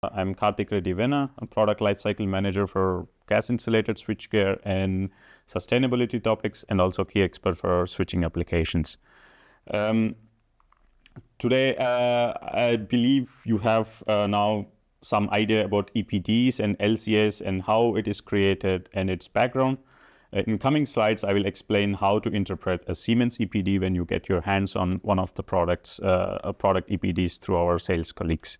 I'm Karthik Reddy Vena, a product lifecycle manager for gas insulated switchgear and sustainability topics, and also key expert for switching applications. Today, I believe you have now some idea about EPDs and LCAs and how it is created and its background. In coming slides, I will explain how to interpret a Siemens EPD when you get your hands on one of the products, product EPDs through our sales colleagues.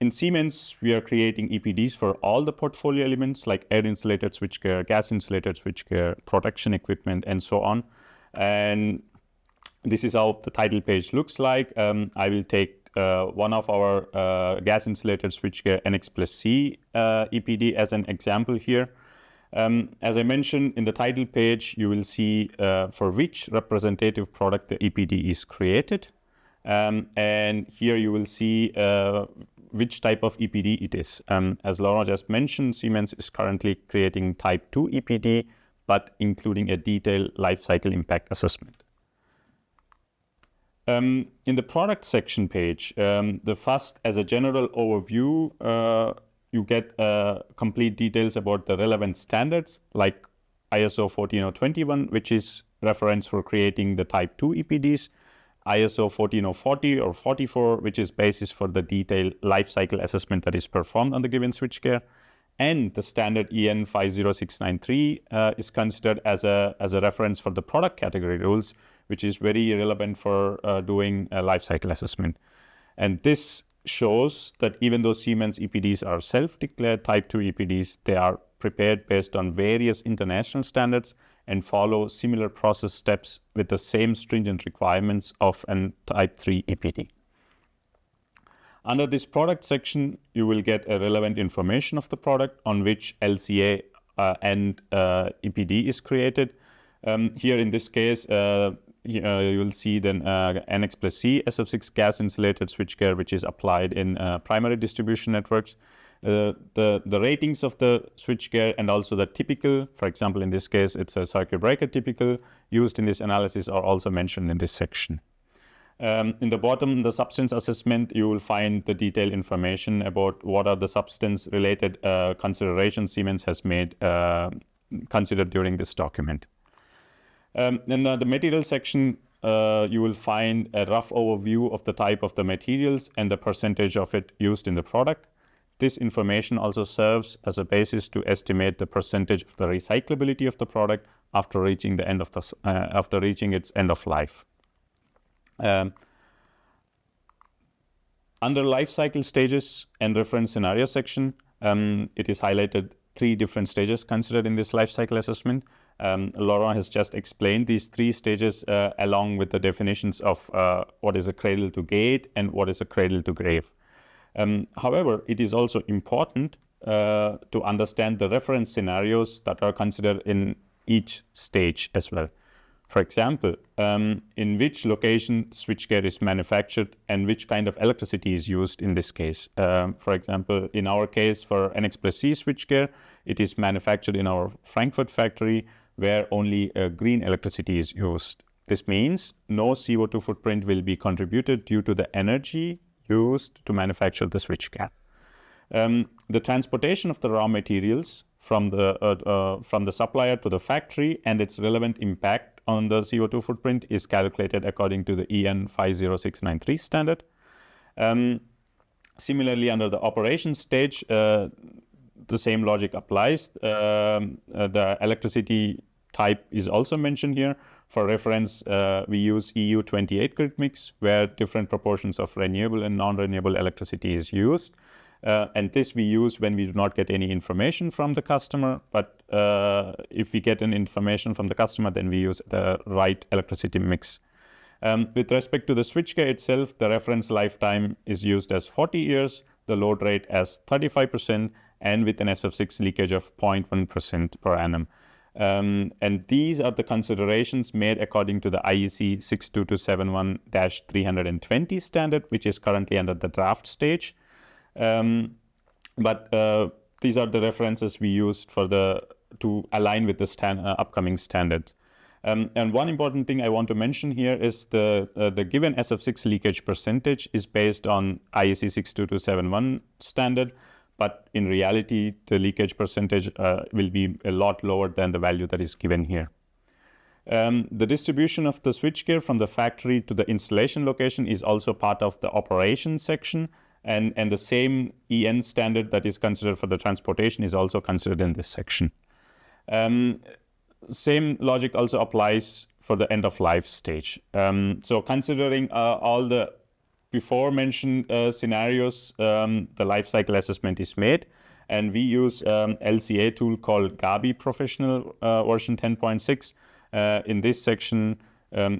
In Siemens, we are creating EPDs for all the portfolio elements like air insulated switchgear, gas insulated switchgear, protection equipment, and so on. And this is how the title page looks like. I will take one of our gas insulated switchgear NX+C EPD as an example here. As I mentioned in the title page, you will see for which representative product the EPD is created. And here you will see which type of EPD it is. As Laura just mentioned, Siemens is currently creating type 2 EPD, but including a detailed life cycle impact assessment. In the product section page, the first, as a general overview, you get complete details about the relevant standards like ISO 14021, which is reference for creating the type 2 EPDs, ISO 14040 or 44, which is basis for the detailed life cycle assessment that is performed on the given switchgear, and the standard EN 50693 is considered as a reference for the product category rules, which is very relevant for doing a life cycle assessment. And this shows that even though Siemens EPDs are self-declared type 2 EPDs, they are prepared based on various international standards and follow similar process steps with the same stringent requirements of a type 3 EPD. Under this product section, you will get a relevant information of the product on which LCA and EPD is created. Here in this case, you will see then NX+C SF6 gas insulated switchgear, which is applied in primary distribution networks. The ratings of the switchgear and also the typical, for example, in this case, it's a circuit breaker typical used in this analysis are also mentioned in this section. In the bottom, the substance assessment, you will find the detailed information about what are the substance related considerations Siemens has made considered during this document. In the material section, you will find a rough overview of the type of the materials and the percentage of it used in the product. This information also serves as a basis to estimate the percentage of the recyclability of the product after reaching the end of the after reaching its end of life. Under life cycle stages and reference scenario section, it is highlighted 3 different stages considered in this life cycle assessment. Laura has just explained these 3 stages along with the definitions of what is a cradle to gate and what is a cradle to grave. However, it is also important to understand the reference scenarios that are considered in each stage as well. For example, in which location switchgear is manufactured and which kind of electricity is used in this case. For example, in our case for NX+C switchgear, it is manufactured in our Frankfurt factory where only green electricity is used. This means no CO2 footprint will be contributed due to the energy used to manufacture the switchgear. The transportation of the raw materials from the supplier to the factory and its relevant impact on the CO2 footprint is calculated according to the EN 50693 standard. Similarly, under the operations stage, the same logic applies. The electricity type is also mentioned here. For reference, we use EU 28 grid mix, where different proportions of renewable and non-renewable electricity is used. And this we use when we do not get any information from the customer. But if we get an information from the customer, then we use the right electricity mix. With respect to the switchgear itself, the reference lifetime is used as 40 years, the load rate as 35%, and with an SF6 leakage of 0.1% per annum. And these are the considerations made according to the IEC 62271-320 standard, which is currently under the draft stage. But these are the references we used for to align with the upcoming standard. And one important thing I want to mention here is the given SF6 leakage percentage is based on IEC 62271 standard, but in reality, the leakage percentage will be a lot lower than the value that is given here. The distribution of the switchgear from the factory to the installation location is also part of the operations section, and the same EN standard that is considered for the transportation is also considered in this section. Same logic also applies for the end of life stage. So considering all the before mentioned scenarios, the life cycle assessment is made, and we use LCA tool called Gabi Professional version 10.6. In this section,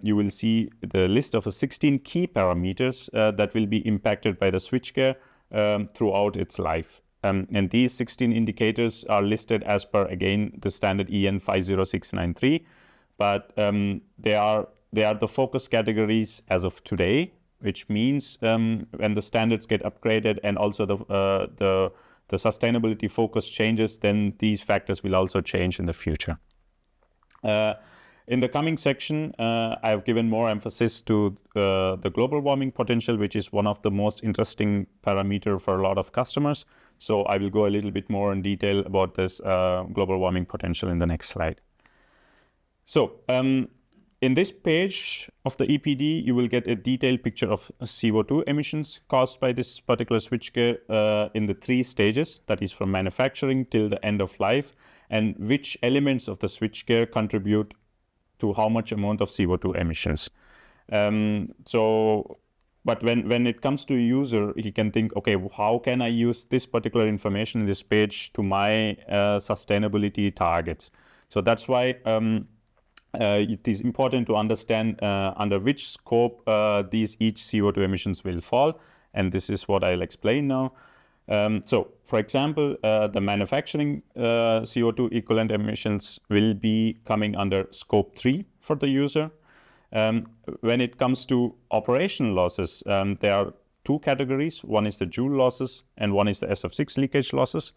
you will see the list of 16 key parameters that will be impacted by the switchgear throughout its life. And these 16 indicators are listed as per, again, the standard EN 50693, but they are the focus categories as of today, which means when the standards get upgraded and also the sustainability focus changes, then these factors will also change in the future. In the coming section, I have given more emphasis to the global warming potential, which is one of the most interesting parameter for a lot of customers. So I will go a little bit more in detail about this global warming potential in the next slide. So in this page of the EPD, you will get a detailed picture of CO2 emissions caused by this particular switchgear in the 3 stages, that is from manufacturing till the end of life, and which elements of the switchgear contribute to how much amount of CO2 emissions. But when it comes to a user, he can think, okay, how can I use this particular information in this page to my sustainability targets? So that's why it is important to understand under which scope each CO2 emissions will fall. And this is what I'll explain now. So, for example, the manufacturing CO2 equivalent emissions will be coming under scope 3 for the user. When it comes to operational losses, there are 2 categories. One is the joule losses and one is the SF6 leakage losses.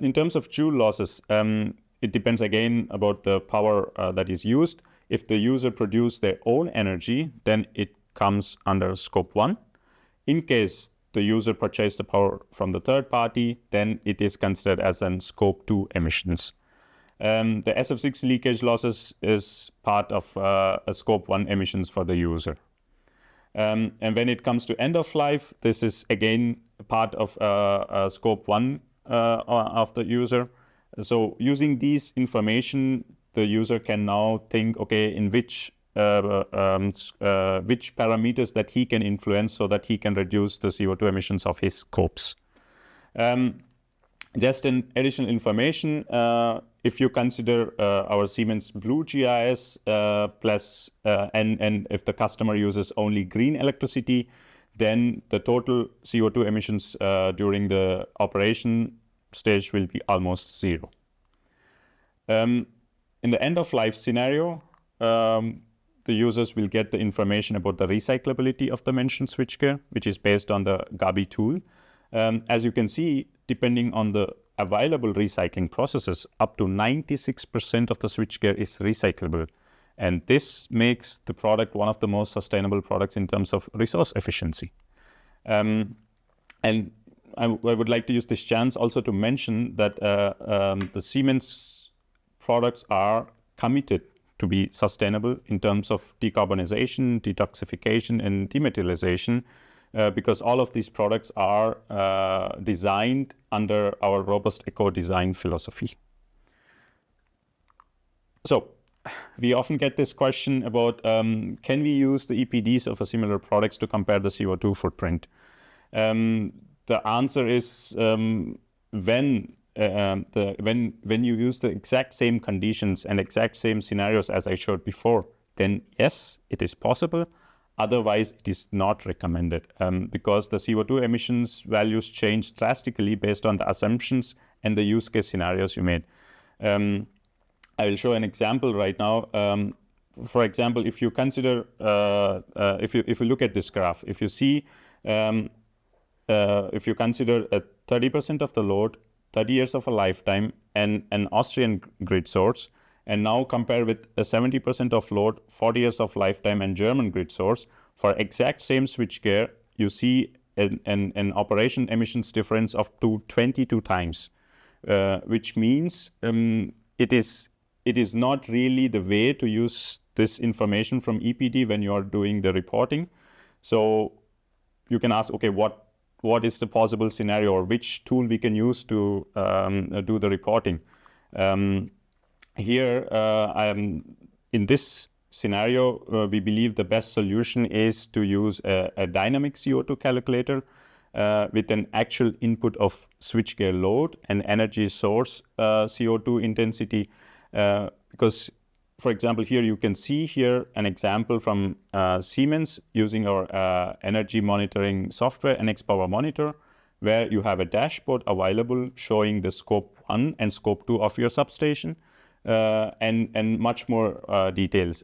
In terms of joule losses, it depends again about the power that is used. If the user produce their own energy, then it comes under scope 1. In case the user purchased the power from the third party, then it is considered as an scope 2 emissions. The SF6 leakage losses is part of a scope 1 emissions for the user. And when it comes to end of life, this is again part of scope 1 of the user. So using these information, the user can now think, okay, in which parameters that he can influence so that he can reduce the CO2 emissions of his scopes. Just an additional information, if you consider our Siemens Blue GIS plus and if the customer uses only green electricity, then the total CO2 emissions during the operation stage will be almost 0. In the end of life scenario, the users will get the information about the recyclability of the mentioned switchgear, which is based on the Gabi tool. As you can see, depending on the available recycling processes, up to 96% of the switchgear is recyclable. And this makes the product one of the most sustainable products in terms of resource efficiency. And I would like to use this chance also to mention that the Siemens products are committed to be sustainable in terms of decarbonization, detoxification, and dematerialization, because all of these products are designed under our robust eco-design philosophy. So we often get this question about can we use the EPDs of a similar products to compare the CO2 footprint? The answer is when you use the exact same conditions and exact same scenarios as I showed before, then yes, it is possible. Otherwise, it is not recommended because the CO2 emissions values change drastically based on the assumptions and the use case scenarios you made. I will show an example right now. For example, if you consider, if you look at this graph, if you see, if you consider 30% of the load, 30 years of a lifetime, and an Austrian grid source, And now compare with a 70% of load, 40 years of lifetime, and German grid source. For exact same switchgear, you see an operation emissions difference of 22 times, which means it is not really the way to use this information from EPD when you are doing the reporting. So you can ask, okay, what is the possible scenario, or which tool we can use to do the reporting? Here, in this scenario, we believe the best solution is to use a dynamic CO2 calculator with an actual input of switchgear load and energy source CO2 intensity. Because, for example, here you can see here an example from Siemens using our energy monitoring software, NX Power Monitor, where you have a dashboard available showing the scope 1 and scope 2 of your substation, and much more details.